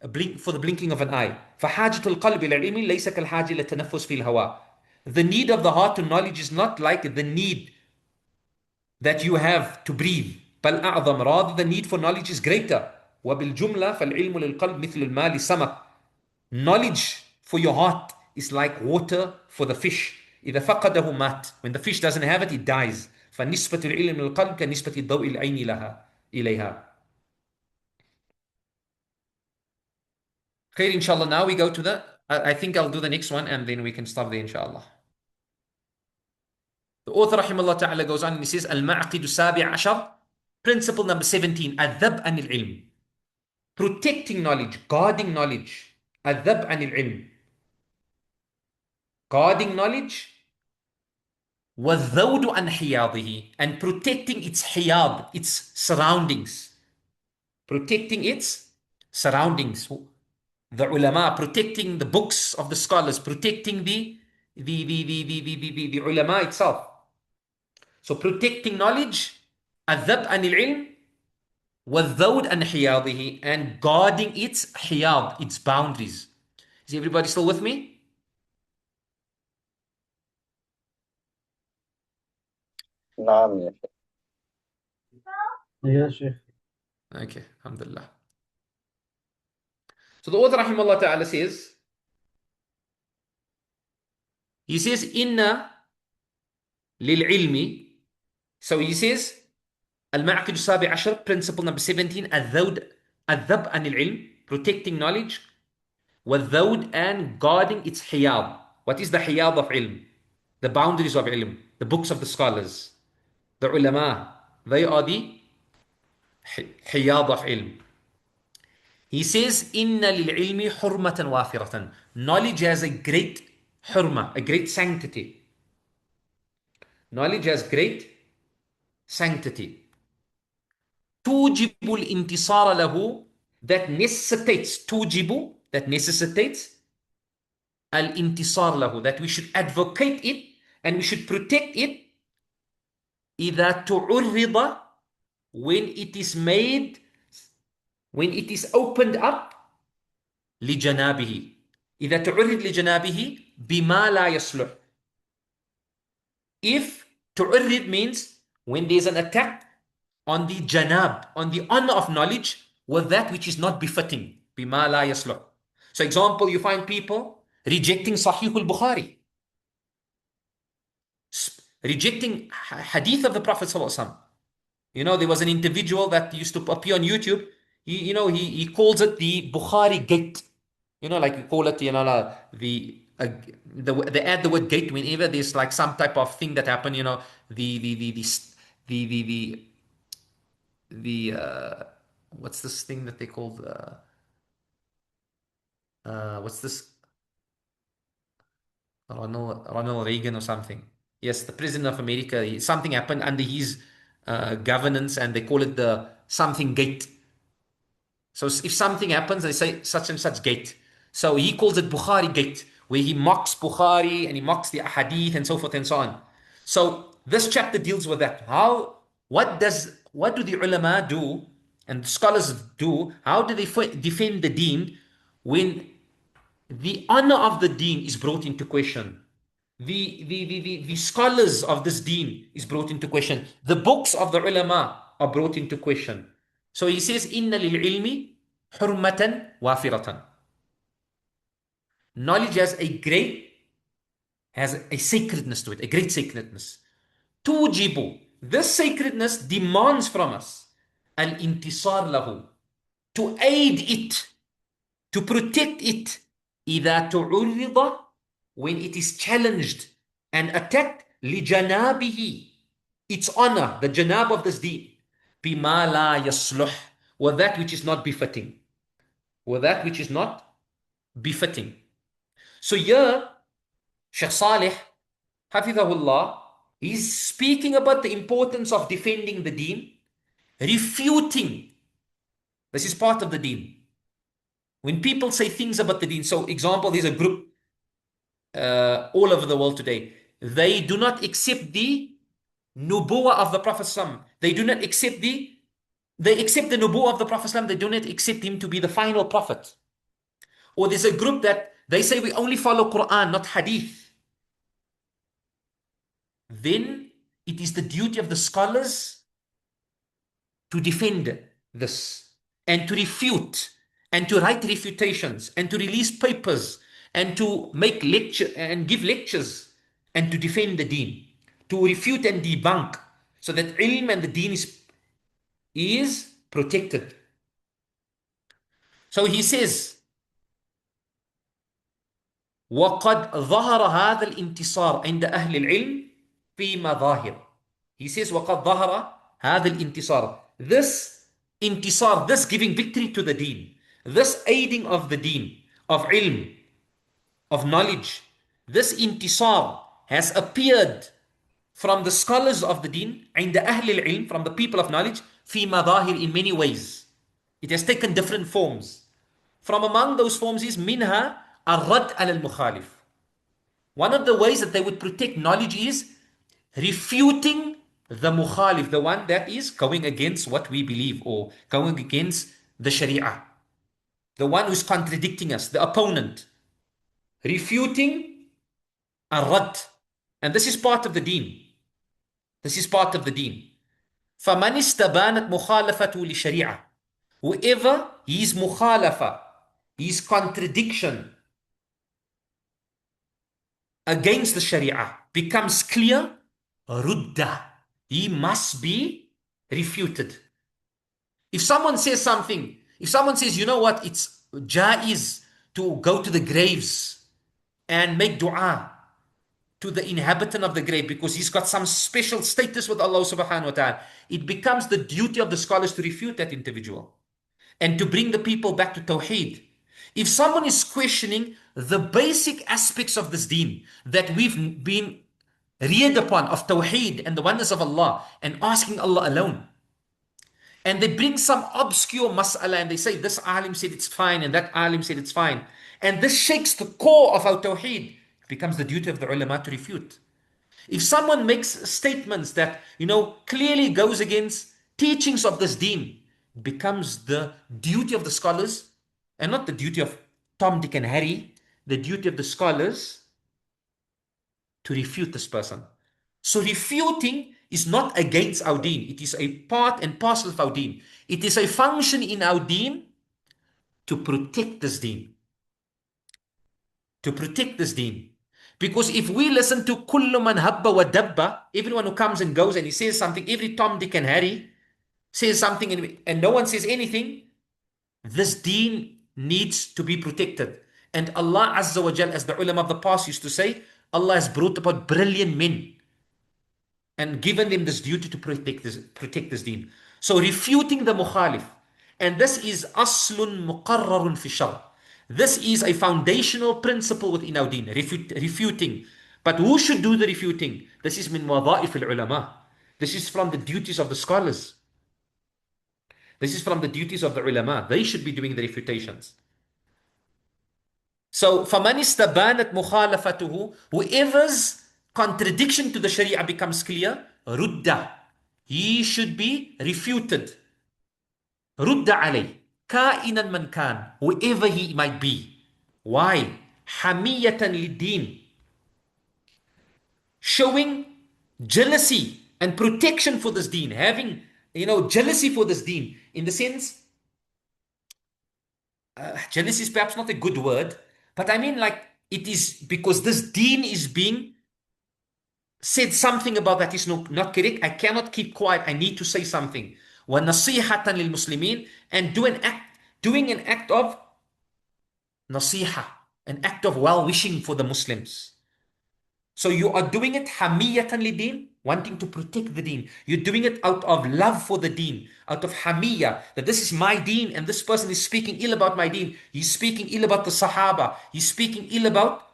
blink, for the blinking of an eye. فحاجة القلب إلى العلم ليس كالحاجة إلى التنفس في الهواء. The need of the heart to knowledge is not like the need that you have to breathe. بل أعظم, rather the need for knowledge is greater. وبالجملة فالعلم للقلب مثل الماء للسمك. Knowledge for your heart is like water for the fish. إذا فقده مات. When the fish doesn't have it, it dies. فنسبة العلم للقلب كنسبة الضوء العين لها إليها. خير, inshallah. Now we go to the, I think I'll do the next one and then we can stop there, inshallah. The author rahimahullah ta'ala goes on and he says, Al-Ma'qidu Sabi Ashar, principle number 17, Adhab anil ilm. Protecting knowledge, guarding knowledge. Adhab anil ilm. Guarding knowledge. وَالذَّوْدُ عَنْ حِيَاضِهِ, and protecting its hiyad, its surroundings. Protecting its surroundings. The ulama, protecting the books of the scholars, protecting the ulama itself. So protecting knowledge, adhab anil ilm, والذود عن حياضه, and guarding its hiyad, its boundaries. Is everybody still with me? نعم يا شيخ. يا شيخ. Okay, alhamdulillah. So the author rahimahullah ta'ala says, he says, inna lil ilmi. So he says, Al-Ma'qid Sabi Ashar, principle number 17, Adhab anil ilm, protecting knowledge, Wadhawd, and guarding its hiyad. What is the hiyad of ilm? The boundaries of ilm, the books of the scholars, the ulama, they are the hiyad of ilm. He says, Inna lil ilmi hurmatan wafiratan. Knowledge has a great hurma, a great sanctity. Knowledge has great sanctity. توجب الانتصار له, that necessitates, توجب, that necessitates الانتصار له, that we should advocate it and we should protect it إذا تعرض, when it is made, when it is opened up لجنابه. إذا تعرض لجنابه بما لا يصلح. If تعرض means when there's an attack on the janab, on the honor of knowledge, with that which is not befitting. بما لا يصلح. So example, you find people rejecting Sahih al-Bukhari, rejecting hadith of the Prophet ﷺ. You know, there was an individual that used to appear on YouTube. He calls it the Bukhari gate. You know, like we call it, they add the word gate whenever there's like some type of thing that happened. You know, what's this thing that they call what's this? Ronald Reagan or something. Yes, the president of America. Something happened under his governance, and they call it the something gate. So if something happens, they say such and such gate. So he calls it Bukhari gate, where he mocks Bukhari and he mocks the hadith and so forth and so on. So this chapter deals with that. What do the ulama do and scholars do? How do they defend the deen when the honor of the deen is brought into question? The scholars of this deen is brought into question. The books of the ulama are brought into question. So he says, Inna lil ilmi hurmatan wafiratan. Knowledge has a sacredness to it, a great sacredness. Tujibu. This sacredness demands from us al-intisar lahu, to aid it, to protect it, إذا تعرض, when it is challenged and attacked, لجنابه, its honor, the janab of this deen, بما لا يصلح, with that which is not befitting. With that which is not befitting. So here, Shaykh Sālih, Hafidhahullah, he's speaking about the importance of defending the deen, refuting. This is part of the deen. When people say things about the deen, so example, there's a group all over the world today. They do not accept the nubuwah of the Prophet ﷺ. They do not accept they accept the nubuwah of the Prophet ﷺ. They do not accept him to be the final prophet. Or there's a group that they say we only follow Quran, not hadith. Then it is the duty of the scholars to defend this and to refute and to write refutations and to release papers and to make lecture and give lectures and to defend the deen, to refute and debunk, so that ilm and the deen is protected. So he says, وَقَدْ ظَهَرَ هَذَا الْإِنْتِصَارِ عِنْدَ أَهْلِ الْعِلْمِ فِي مَظَاهِرِ. He says, وَقَدْ ظَهَرَ هَذَا الْإِنْتِصَارِ. This intisar, this giving victory to the deen, this aiding of the deen, of ilm, of knowledge, this intisar has appeared from the scholars of the deen, عند أهل العلم, from the people of knowledge, في مظاهر, in many ways. It has taken different forms. From among those forms is منها الرد على المخالف. One of the ways that they would protect knowledge is refuting the mukhalif, the one that is going against what we believe or going against the sharia, the one who's contradicting us, the opponent. Refuting ar-rad. And this is part of the deen. This is part of the deen. فَمَنِ اسْتَبَانَتْ مُخَالَفَةُ لِشَرِيعَةٍ. Whoever his mukhalafa, his contradiction against the sharia becomes clear, rudda, he must be refuted. If someone says something, if someone says, you know what, it's jaiz to go to the graves and make dua to the inhabitant of the grave because he's got some special status with Allah subhanahu wa ta'ala, it becomes the duty of the scholars to refute that individual and to bring the people back to Tawheed. If someone is questioning the basic aspects of this deen that we've been reared upon, of Tawheed and the oneness of Allah, and asking Allah alone, and they bring some obscure mas'ala and they say this alim said it's fine and that alim said it's fine, and this shakes the core of our Tawheed, it becomes the duty of the ulama to refute. If someone makes statements that, clearly goes against teachings of this deen, it becomes the duty of the scholars, and not the duty of Tom, Dick and Harry, the duty of the scholars to refute this person. So refuting is not against our deen. It is a part and parcel of our deen. It is a function in our deen to protect this deen. To protect this deen. Because if we listen to kullu man habba wa dabba, everyone who comes and goes and he says something, every Tom, Dick and Harry says something and no one says anything, this deen needs to be protected. And Allah Azza wa Jal, as the ulama of the past used to say, Allah has brought about brilliant men and given them this duty to protect this deen. So refuting the mukhalif. And this is aslun muqarrarun fi shar. This is a foundational principle within our deen, refuting. But who should do the refuting? This is min wada'if al-ulama. This is from the duties of the scholars. This is from the duties of the ulama. They should be doing the refutations. So, فَمَنِ اسْتَبَانَتْ مُخَالَفَتُهُ, whoever's contradiction to the Sharia becomes clear, رُدَّ, he should be refuted. رُدَّ عَلَيْهِ كَائِنًا مَنْ كَانَ, whoever he might be. Why? حَمِيَّةً لِلدِّينِ, showing jealousy and protection for this deen, having, jealousy for this deen, in the sense, jealousy is perhaps not a good word, but I mean like it is because this deen is being said something about that is not correct. I cannot keep quiet. I need to say something. وَنَصِيحَةً لِلْمُسْلِمِينَ, and doing an act of nasiha, an act of well-wishing for the Muslims. So you are doing it hamiyatan lideen, wanting to protect the deen. You're doing it out of love for the deen, out of hamiyya, that this is my deen and this person is speaking ill about my deen. He's speaking ill about the Sahaba. He's speaking ill about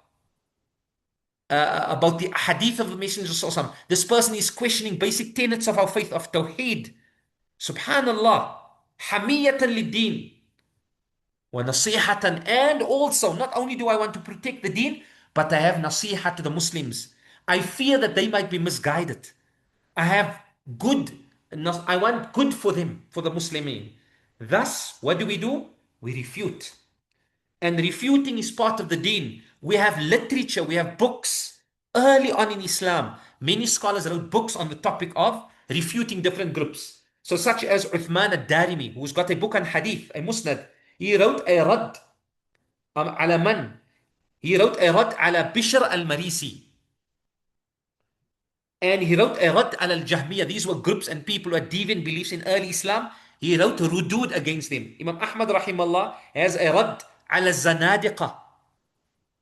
the hadith of the Messenger of Allah. This person is questioning basic tenets of our faith, of Tawheed. Subhanallah. Hamiyatan lideen. وَنَصِيحَةً, and also, not only do I want to protect the deen, but I have nasiha to the Muslims. I fear that they might be misguided. I have good, I want good for them, for the Muslimin. Thus, what do? We refute. And refuting is part of the deen. We have literature, we have books. Early on in Islam, many scholars wrote books on the topic of refuting different groups. So such as Uthman al-Darimi, who's got a book on hadith, a musnad. He wrote a rad ala man. He wrote a rad ala Bishr al-Marisi. And he wrote a rad ala al-Jahmiyyah. These were groups and people who had deviant beliefs in early Islam. He wrote rudud against them. Imam Ahmad rahimahullah has a rad ala zanadiqa.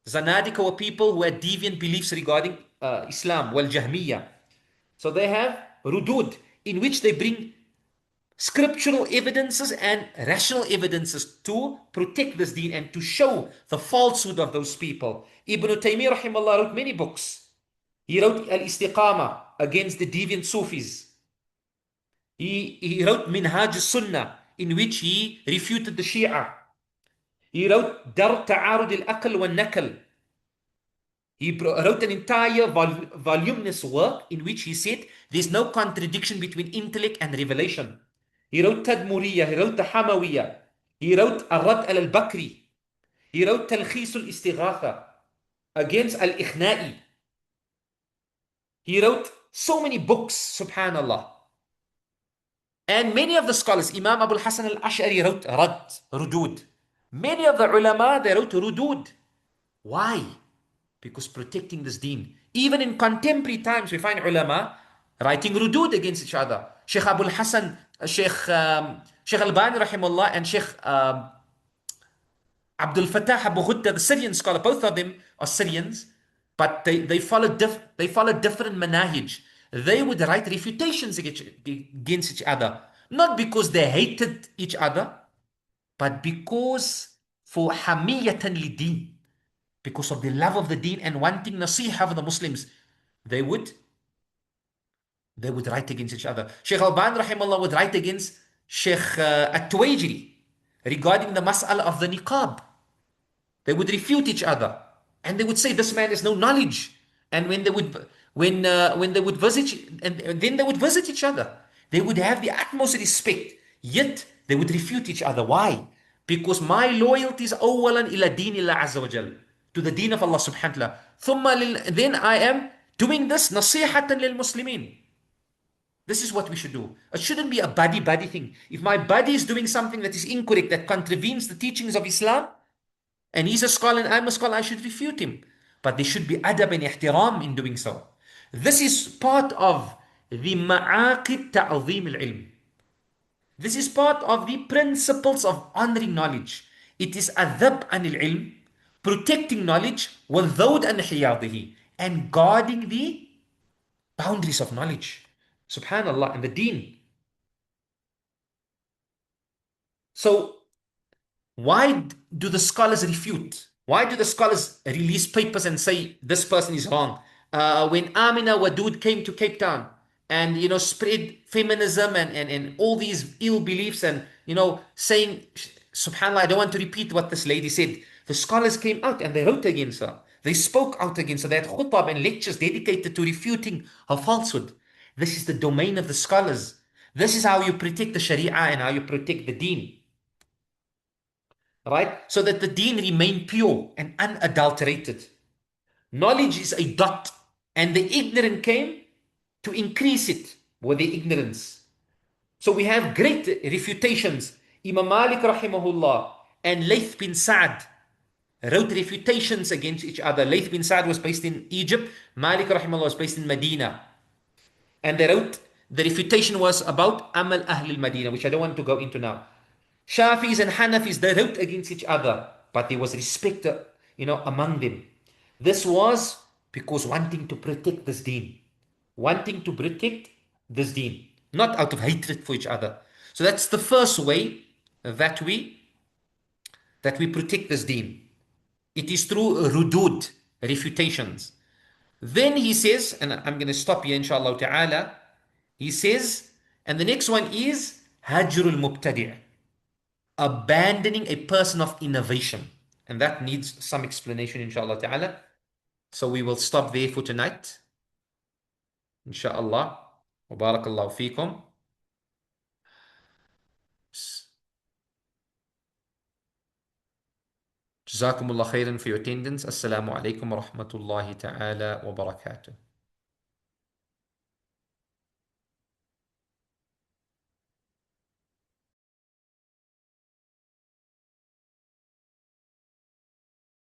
Zanadiqa were people who had deviant beliefs regarding Islam, wal Jahmiyyah. So they have rudud, in which they bring scriptural evidences and rational evidences to protect this deen and to show the falsehood of those people. Ibn Taymiyyah rahimahullah wrote many books. He wrote Al-Istiqama against the deviant Sufis. He wrote Minhaj al-Sunnah, in which he refuted the Shia. He wrote Dar Ta'arud al-Aql wal-Nakal. He wrote an entire voluminous work in which he said there's no contradiction between intellect and revelation. He wrote Tadmuriyah, he wrote the Hamawiyah, he wrote Ar-Rad al-Bakri, he wrote Talkhis al-Istighatha against al-Ikhna'i. He wrote so many books, subhanallah. And many of the scholars, Imam Abu al-Hasan al-Ash'ari wrote Rad, Rudud. Many of the ulama, they wrote Rudud. Why? Because protecting this deen. Even in contemporary times, we find ulama writing rudud against each other. Shaykh Abu al-Hasan, Shaykh al-Bani rahimahullah, and Shaykh Abdul Fattah Abu Ghudda, the Syrian scholar, both of them are Syrians, but they follow different manahij. They would write refutations against each other, not because they hated each other, but because for hamiyatan lideen, because of the love of the deen and wanting nasiha for the Muslims, they would write against each other. Shaykh Al-Ban rahimahullah would write against Shaykh At-Tuwajri regarding the mas'ala of the niqab. They would refute each other, and they would say this man has no knowledge. And when they would visit, and then they would visit each other, they would have the utmost respect, yet they would refute each other. Why? Because my loyalty is awalan ila dinillah azza wa jal, to the deen of Allah subhanahu wa ta'ala. Then I am doing this nasihatan lil muslimin. This is what we should do. It shouldn't be a buddy thing. If my buddy is doing something that is incorrect, that contravenes the teachings of Islam, and he's a scholar and I'm a scholar, I should refute him. But there should be adab and ihtiram in doing so. This is part of the ma'aqid ta'zim al-ilm. This is part of the principles of honoring knowledge. It is adab anil ilm, protecting knowledge, وَالذَّوْدْ أَنْ حِيَاضِهِ, and guarding the boundaries of knowledge. Subhanallah, and the deen. So, Why do the scholars refute? Why do the scholars release papers and say this person is wrong? When Amina Wadud came to Cape Town and spread feminism and all these ill beliefs and saying, subhanallah, I don't want to repeat what this lady said. The scholars came out and they wrote against her. They spoke out against her. They had khutbah and lectures dedicated to refuting her falsehood. This is the domain of the scholars. This is how you protect the Sharia and how you protect the deen. Right? So that the deen remain pure and unadulterated. Knowledge is a dot, and the ignorant came to increase it with the ignorance. So we have great refutations. Imam Malik rahimahullah and Layth bin Sa'd wrote refutations against each other. Layth bin Sa'd was based in Egypt. Malik rahimahullah was based in Medina. And they wrote, the refutation was about Amal Ahl al-Madinah, which I don't want to go into now. Shafis and Hanafis, they wrote against each other, but there was respect, among them. This was because wanting to protect this deen. Wanting to protect this deen, not out of hatred for each other. So that's the first way that we protect this deen. It is through rudud, refutations. Then he says, and I'm going to stop here inshallah ta'ala. He says, and the next one is hajrul mubtadi', abandoning a person of innovation. And that needs some explanation inshallah ta'ala. So we will stop there for tonight. Inshallah. Wa barakallahu feekum. Jazakumullah khairan for your attendance. Assalamu alaikum wa rahmatullahi ta'ala wa barakatuh.